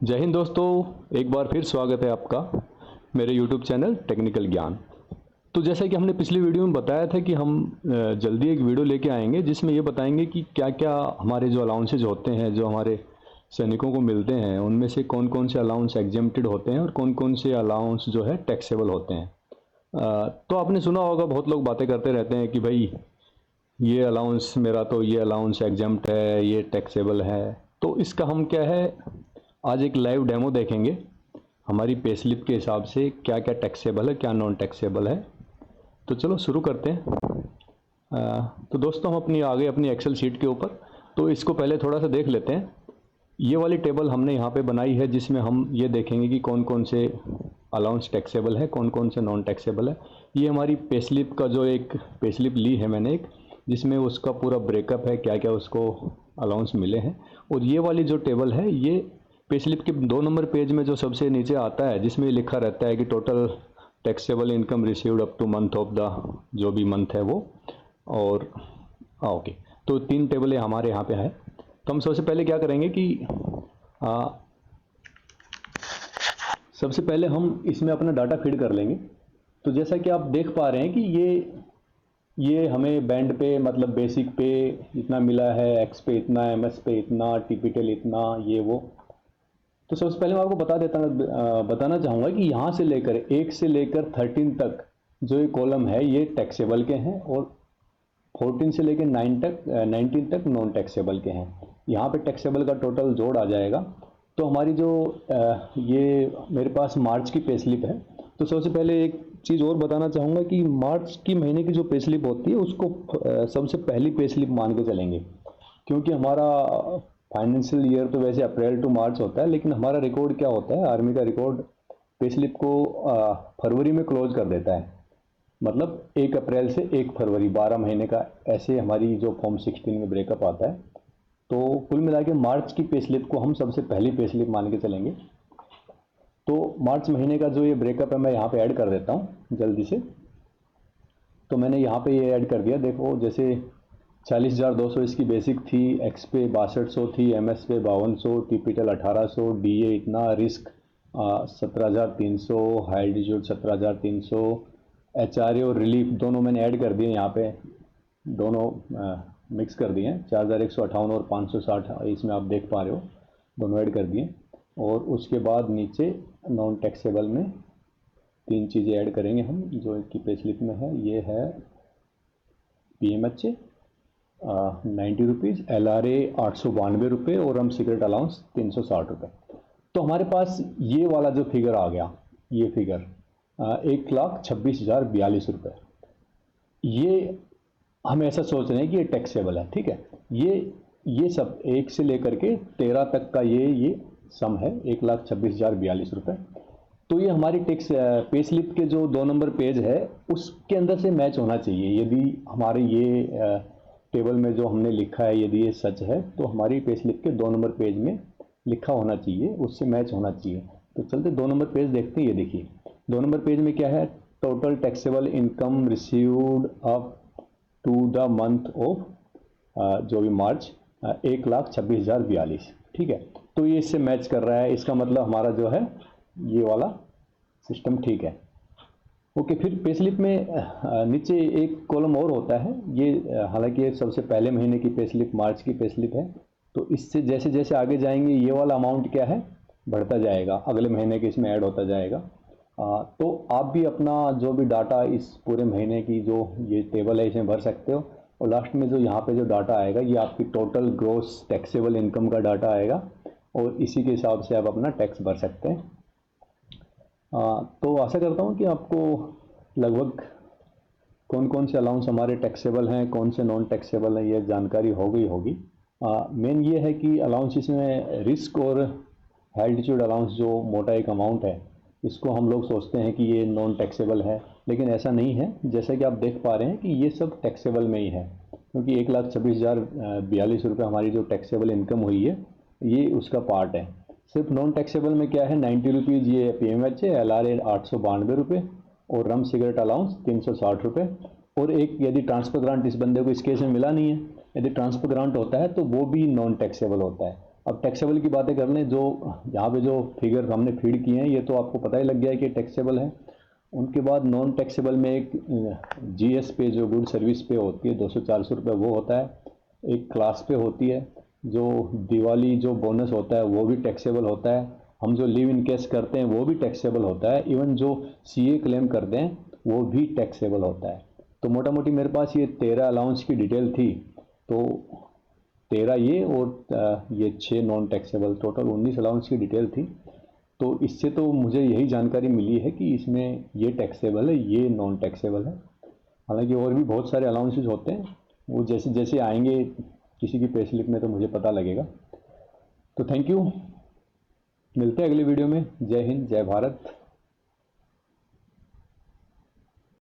जय हिंद दोस्तों, एक बार फिर स्वागत है आपका मेरे YouTube चैनल टेक्निकल ज्ञान। तो जैसा कि हमने पिछली वीडियो में बताया था कि हम जल्दी एक वीडियो लेके आएंगे जिसमें ये बताएंगे कि क्या क्या हमारे जो अलाउंसेज होते हैं, जो हमारे सैनिकों को मिलते हैं, उनमें से कौन कौन से अलाउंस एग्जेम्प्टेड होते हैं और कौन कौन से अलाउंस जो है टैक्सेबल होते हैं। तो आपने सुना होगा, बहुत लोग बातें करते रहते हैं कि भाई ये अलाउंस मेरा, तो ये अलाउंस एग्जेम्प्ट है, ये टैक्सेबल है। तो इसका हम क्या है, आज एक लाइव डेमो देखेंगे हमारी पे स्लिप के हिसाब से क्या क्या टैक्सेबल है, क्या नॉन टैक्सेबल है। तो चलो शुरू करते हैं। तो दोस्तों, हम अपनी एक्सेल शीट के ऊपर, तो इसको पहले थोड़ा सा देख लेते हैं। ये वाली टेबल हमने यहाँ पे बनाई है जिसमें हम ये देखेंगे कि कौन कौन से अलाउंस टैक्सेबल है, कौन कौन से नॉन टैक्सेबल है। ये हमारी पे स्लिप का जो एक पे स्लिप ली है मैंने एक, जिसमें उसका पूरा ब्रेकअप है, क्या क्या उसको अलाउंस मिले हैं। और ये वाली जो टेबल है, ये पे स्लिप के 2 नंबर पेज में जो सबसे नीचे आता है, जिसमें लिखा रहता है कि total taxable income received up two month of the, जो भी मंथ है वो। और ओके, तो 3 टेबलें हमारे यहाँ पे है। तो हम सबसे पहले क्या करेंगे कि सबसे पहले हम इसमें अपना डाटा फीड कर लेंगे। तो जैसा कि आप देख पा रहे हैं कि ये हमें बैंड पे, मतलब बेसिक पे इतना मिला है, एक्स पे इतना, एमएस पे इतना, टीपीटेल इतना, ये वो। तो सबसे पहले मैं आपको बताना चाहूँगा कि यहाँ से लेकर 1 से लेकर 13 तक जो ये कॉलम है, ये टैक्सेबल के हैं, और 14 से लेकर 19 तक नॉन टैक्सेबल के हैं। यहाँ पे टैक्सेबल का टोटल जोड़ आ जाएगा। तो हमारी जो ये मेरे पास मार्च की पे स्लिप है। तो सबसे पहले एक चीज़ और बताना चाहूँगा कि मार्च की महीने की जो पे स्लिप होती है उसको सबसे पहली पे स्लिप मान के चलेंगे, क्योंकि हमारा फाइनेंशियल ईयर तो वैसे अप्रैल टू मार्च होता है, लेकिन हमारा रिकॉर्ड क्या होता है, आर्मी का रिकॉर्ड पे स्लिप को फरवरी में क्लोज कर देता है। मतलब 1 अप्रैल से 1 फरवरी, 12 महीने का, ऐसे हमारी जो फॉर्म 16 में ब्रेकअप आता है। तो कुल मिला के मार्च की पे स्लिप को हम सबसे पहली पे स्लिप मान के चलेंगे। तो मार्च महीने का जो ये ब्रेकअप है, मैं यहाँ पे ऐड कर देता हूँ जल्दी से। तो मैंने यहाँ पे ये ऐड कर दिया। देखो, जैसे 40,200 इसकी बेसिक थी, एक्स पे 6200 थी, एमएस पे 5200, टीपीटल 1800, डीए इतना, रिस्क 17,300, हाई एल्टीट्यूड 17,300, एचआरए और रिलीफ दोनों मैंने ऐड कर दिए यहाँ पे, दोनों मिक्स कर दिए हैं। 4,158 और 560 इसमें आप देख पा रहे हो, दोनों ऐड कर दिए। और उसके बाद नीचे नॉन टैक्सेबल में 3 चीज़ें ऐड करेंगे हम, जो इनकी पे स्लिप में है। ये है पीएमएचए 90 रुपीज़, एलआरए 892 रुपये, और हम सीक्रेट अलाउंस 360 रुपये। तो हमारे पास ये वाला जो फिगर आ गया, ये फिगर 1,26,042 रुपये, ये हम ऐसा सोच रहे हैं कि ये टैक्सेबल है। ठीक है, ये सब 1 से लेकर के 13 तक का ये सम है, 1,26,042 रुपये। तो ये हमारी टैक्स पे स्लिप के जो 2 नंबर पेज है उसके अंदर से मैच होना चाहिए। यदि हमारे ये टेबल में जो हमने लिखा है, यदि ये सच है, तो हमारी पे स्लिप के 2 नंबर पेज में लिखा होना चाहिए, उससे मैच होना चाहिए। तो चलते 2 नंबर पेज देखते हैं। ये देखिए, 2 नंबर पेज में क्या है, total taxable income received up to the month of, जो भी मार्च, 1,26,042। ठीक है, तो ये इससे मैच कर रहा है। इसका मतलब हमारा जो है ये वाला सिस्टम ठीक है। ओके, फिर पे स्लिप में नीचे एक कॉलम और होता है। ये हालांकि ये सबसे पहले महीने की पे स्लिप, मार्च की पे स्लिप है। तो इससे जैसे जैसे आगे जाएंगे, ये वाला अमाउंट क्या है, बढ़ता जाएगा, अगले महीने के इसमें ऐड होता जाएगा। तो आप भी अपना जो भी डाटा इस पूरे महीने की जो ये टेबल है, इसमें भर सकते हो। और लास्ट में जो यहाँ पे जो डाटा आएगा, ये आपकी टोटल ग्रोस टैक्सेबल इनकम का डाटा आएगा, और इसी के हिसाब से आप अपना टैक्स भर सकते हैं। तो आशा करता हूँ कि आपको लगभग कौन कौन से अलाउंस हमारे टैक्सेबल हैं, कौन से नॉन टैक्सेबल हैं, ये जानकारी हो गई होगी। मेन ये है कि अलाउंस इसमें रिस्क और एल्टीट्यूड अलाउंस, जो मोटा एक अमाउंट है, इसको हम लोग सोचते हैं कि ये नॉन टैक्सेबल है, लेकिन ऐसा नहीं है। जैसा कि आप देख पा रहे हैं कि ये सब टैक्सेबल में ही है, क्योंकि 1,26,042 रुपये हमारी जो टैक्सेबल इनकम हुई है, ये उसका पार्ट है। सिर्फ नॉन टैक्सेबल में क्या है, 90 रुपीज़ ये पीएमएच है, एलआरए 892 रुपये, और रम सिगरेट अलाउंस 360 रुपये। और एक यदि ट्रांसफर ग्रांट इस बंदे को इस केस में मिला नहीं है, यदि ट्रांसफर ग्रांट होता है तो वो भी नॉन टैक्सेबल होता है। अब टैक्सेबल की बातें कर लें। जो यहाँ पे जो फिगर हमने फीड किए हैं ये तो आपको पता ही लग गया है कि टैक्सेबल है। उनके बाद नॉन टैक्सेबल में एक जीएस पे, जो गुड सर्विस पे होती है 200-400 रुपये, वो होता है। एक क्लास पे होती है। जो दिवाली जो बोनस होता है वो भी टैक्सेबल होता है। हम जो लीव इन कैश करते हैं वो भी टैक्सेबल होता है। इवन जो सीए क्लेम करते हैं वो भी टैक्सेबल होता है। तो मोटा मोटी मेरे पास ये 13 अलाउंस की डिटेल थी। तो 13 ये और ये 6 नॉन टैक्सेबल, टोटल 19 अलाउंस की डिटेल थी। तो इससे तो मुझे यही जानकारी मिली है कि इसमें ये टैक्सेबल है, ये नॉन टैक्सेबल है। हालांकि और भी बहुत सारे अलाउंसेस होते हैं, वो जैसे जैसे आएंगे किसी की पे स्लिप में तो मुझे पता लगेगा। तो थैंक यू, मिलते हैं अगले वीडियो में। जय हिंद, जय भारत।